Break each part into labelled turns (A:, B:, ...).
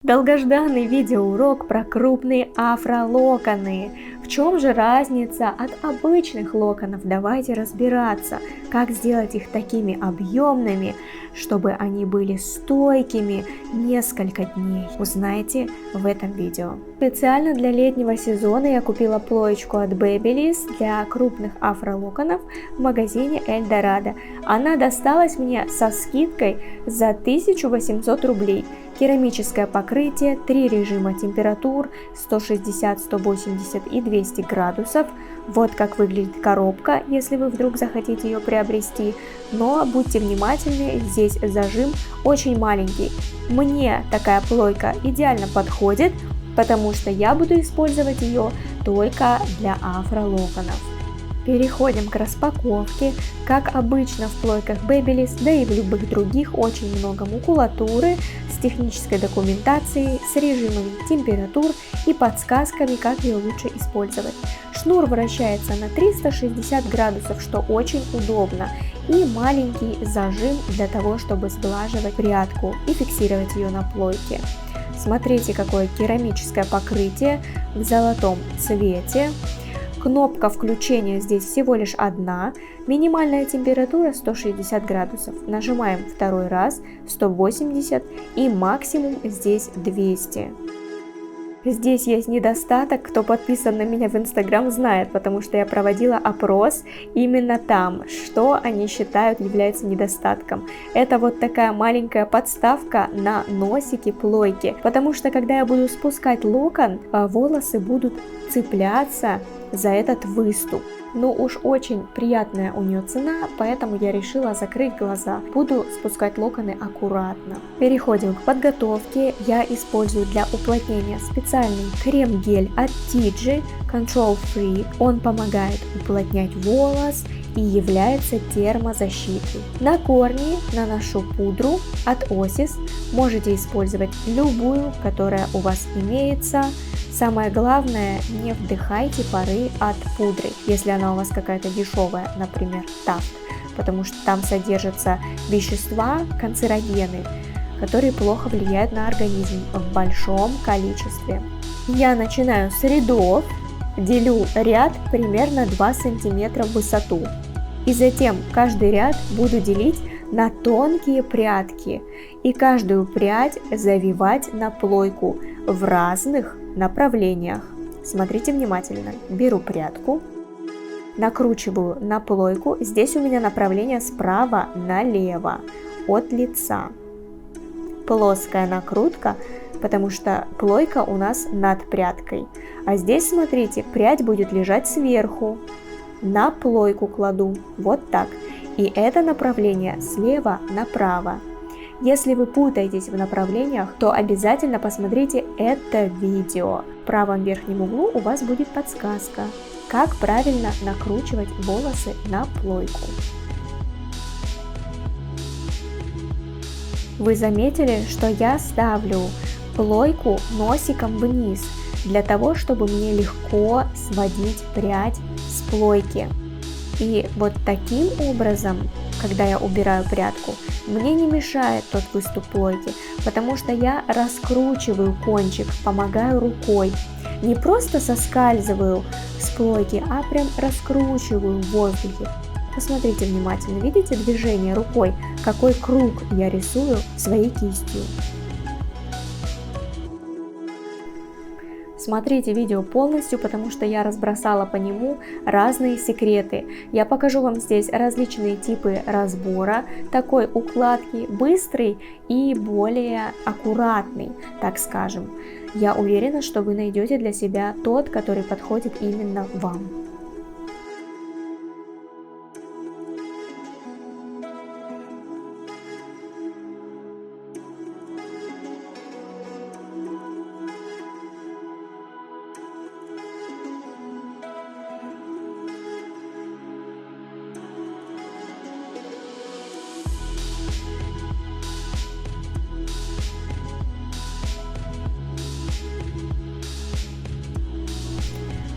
A: Долгожданный видеоурок про крупные афролоконы. В чем же разница от обычных локонов? Давайте разбираться, как сделать их такими объемными, чтобы они были стойкими несколько дней. Узнаете в этом видео. Специально для летнего сезона я купила плоечку от Babyliss для крупных афролоконов в магазине Эльдорадо. Она досталась мне со скидкой за 1800 рублей. Керамическое покрытие, 3 режима температур, 160, 180 и 200 градусов. Вот как выглядит коробка, если вы вдруг захотите ее приобрести. Но будьте внимательны, здесь зажим очень маленький. Мне такая плойка идеально подходит, потому что я буду использовать ее только для афролоконов. Переходим к распаковке. Как обычно в плойках Babyliss, да и в любых других, очень много макулатуры с технической документацией, с режимами температур и подсказками, как ее лучше использовать. Шнур вращается на 360 градусов, что очень удобно, и маленький зажим для того, чтобы сглаживать прядку и фиксировать ее на плойке. Смотрите, какое керамическое покрытие в золотом цвете. Кнопка включения здесь всего лишь одна, минимальная температура 160 градусов. Нажимаем второй раз 180 и максимум здесь 200. Здесь есть недостаток, кто подписан на меня в Instagram знает, потому что я проводила опрос именно там, что они считают является недостатком. Это вот такая маленькая подставка на носике плойки, потому что когда я буду спускать локон, волосы будут цепляться за этот выступ. Ну уж очень приятная у нее цена, поэтому я решила закрыть глаза. Буду спускать локоны аккуратно. Переходим к подготовке. Я использую для уплотнения специальный крем-гель от TIGI Control Free. Он помогает уплотнять волос и является термозащитой. На корни наношу пудру от Osis. Можете использовать любую, которая у вас имеется. Самое главное, не вдыхайте пары от пудры, если она у вас какая-то дешевая, например, Taft, потому что там содержатся вещества, канцерогены, которые плохо влияют на организм в большом количестве. Я начинаю с рядов, делю ряд примерно 2 см в высоту, и затем каждый ряд буду делить на тонкие прядки и каждую прядь завивать на плойку в разных направлениях. Смотрите внимательно. Беру прядку, накручиваю на плойку. Здесь у меня направление справа налево от лица. Плоская накрутка, потому что плойка у нас над прядкой. А здесь, смотрите, прядь будет лежать сверху. На плойку кладу. Вот так. И это направление слева направо. Если вы путаетесь в направлениях, то обязательно посмотрите это видео. В правом верхнем углу у вас будет подсказка, как правильно накручивать волосы на плойку. Вы заметили, что я ставлю плойку носиком вниз, для того, чтобы мне легко сводить прядь с плойки. И вот таким образом, когда я убираю прядку, мне не мешает тот выступ плойки, потому что я раскручиваю кончик, помогаю рукой. Не просто соскальзываю с плойки, а прям раскручиваю в воздухе. Посмотрите внимательно, видите движение рукой, какой круг я рисую своей кистью. Смотрите видео полностью, потому что я разбросала по нему разные секреты. Я покажу вам здесь различные типы разбора, такой укладки, быстрый и более аккуратный, так скажем. Я уверена, что вы найдете для себя тот, который подходит именно вам.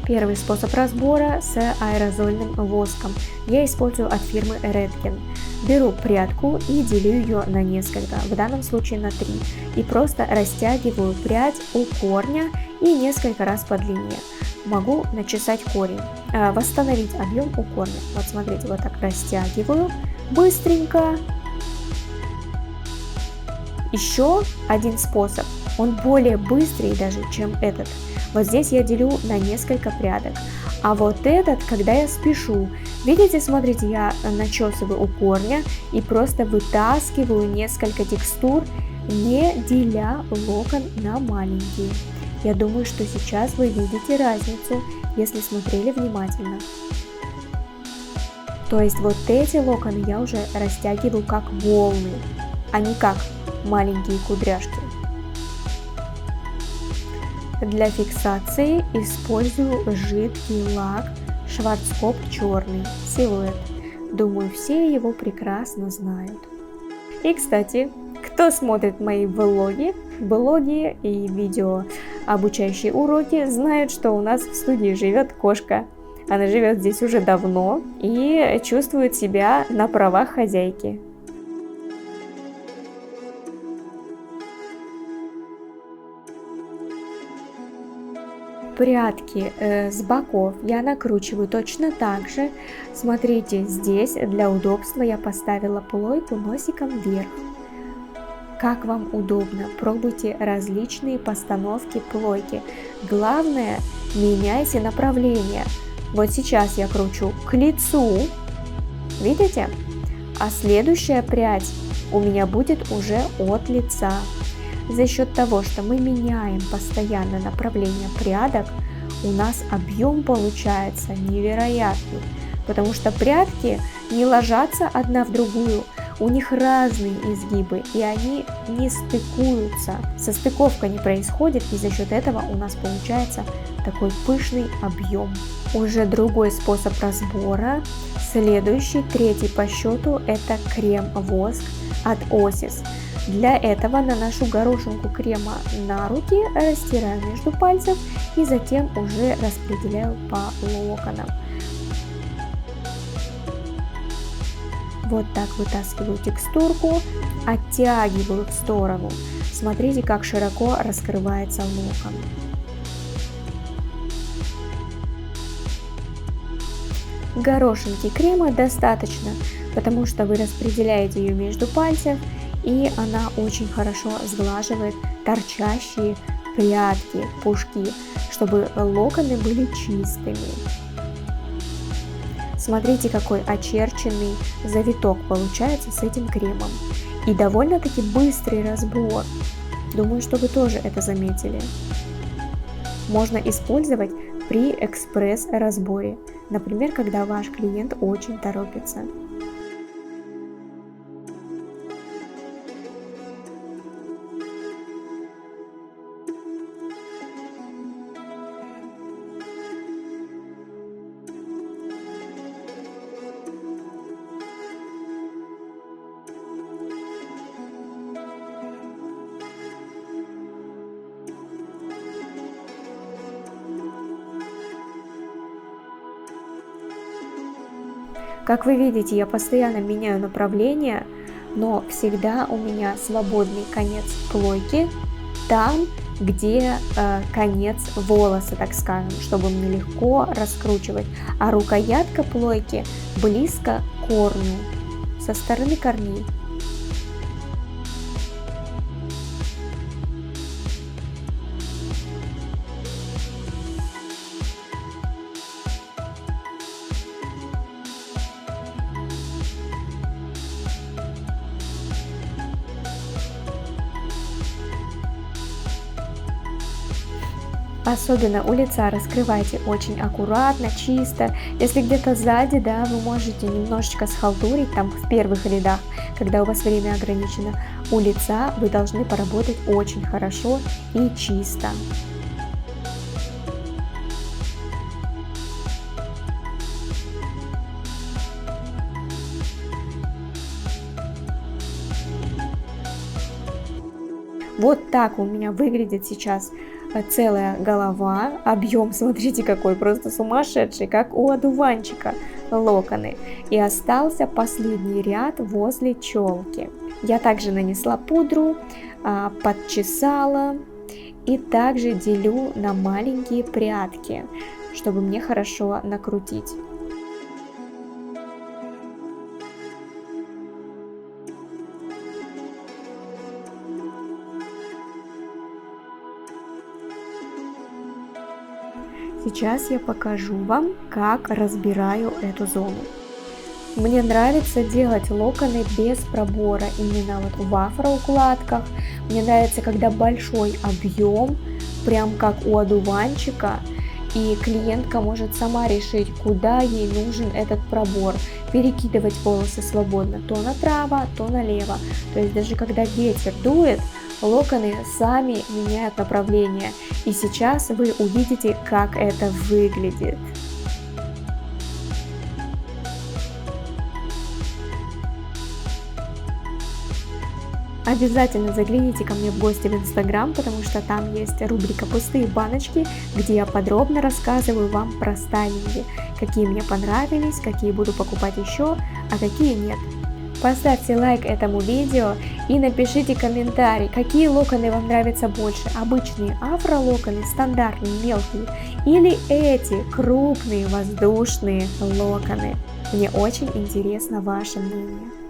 A: Первый способ разбора с аэрозольным воском. Я использую от фирмы Redken. Беру прядку и делю ее на несколько, в данном случае на 3, и просто растягиваю прядь у корня и несколько раз по длине. Могу начесать корень, восстановить объем у корня. Вот смотрите, вот так растягиваю быстренько. Еще один способ, он более быстрый даже, чем этот. Вот здесь я делю на несколько прядок. А вот этот, когда я спешу, видите, смотрите, я начесываю у корня и просто вытаскиваю несколько текстур, не деля локон на маленькие. Я думаю, что сейчас вы видите разницу, если смотрели внимательно. То есть вот эти локоны я уже растягиваю как волны, а не как маленькие кудряшки. Для фиксации использую жидкий лак Schwarzkopf черный Silhouette. Думаю, все его прекрасно знают. И, кстати, кто смотрит мои блоги и видео обучающие уроки, знают, что у нас в студии живет кошка. Она живет здесь уже давно и чувствует себя на правах хозяйки. Прядки с боков я накручиваю точно так же. Смотрите, здесь для удобства я поставила плойку носиком вверх. Как вам удобно, пробуйте различные постановки плойки. Главное, меняйте направление. Вот сейчас я кручу к лицу, видите? А следующая прядь у меня будет уже от лица. За счет того, что мы меняем постоянно направление прядок, у нас объем получается невероятный, потому что прядки не ложатся одна в другую, у них разные изгибы, и они не стыкуются, состыковка не происходит, и за счет этого у нас получается такой пышный объем. Уже другой способ разбора, третий по счету, это крем-воск от Osis. Для этого наношу горошинку крема на руки, растираю между пальцев и затем уже распределяю по локонам. Вот так вытаскиваю текстурку, оттягиваю в сторону. Смотрите, как широко раскрывается локон. Горошинки крема достаточно, потому что вы распределяете ее между пальцев, и она очень хорошо сглаживает торчащие прядки, пушки, чтобы локоны были чистыми. Смотрите, какой очерченный завиток получается с этим кремом. И довольно-таки быстрый разбор. Думаю, что вы тоже это заметили. Можно использовать при экспресс-разборе, например, когда ваш клиент очень торопится. Как вы видите, я постоянно меняю направление, но всегда у меня свободный конец плойки там, где конец волоса, так скажем, чтобы мне легко раскручивать, а рукоятка плойки близко к корню, со стороны корней. Особенно у лица раскрывайте очень аккуратно, чисто. Если где-то сзади, да, вы можете немножечко схалтурить там в первых рядах, когда у вас время ограничено. У лица вы должны поработать очень хорошо и чисто. Вот так у меня выглядит сейчас целая голова, объем, смотрите какой, просто сумасшедший, как у одуванчика локоны. И остался последний ряд возле челки. Я также нанесла пудру, подчесала и также делю на маленькие прядки, чтобы мне хорошо накрутить. Сейчас я покажу вам, как разбираю эту зону. Мне нравится делать локоны без пробора, именно вот в афроукладках. Мне нравится, когда большой объем, прям как у одуванчика, и клиентка может сама решить, куда ей нужен этот пробор. Перекидывать волосы свободно то направо, то налево. То есть даже когда ветер дует, локоны сами меняют направление. И сейчас вы увидите, как это выглядит. Обязательно загляните ко мне в гости в Инстаграм, потому что там есть рубрика «Пустые баночки», где я подробно рассказываю вам про стайлинги, какие мне понравились, какие буду покупать еще, а какие нет. Поставьте лайк этому видео и напишите комментарий, какие локоны вам нравятся больше, обычные афролоконы, стандартные, мелкие, или эти крупные воздушные локоны. Мне очень интересно ваше мнение.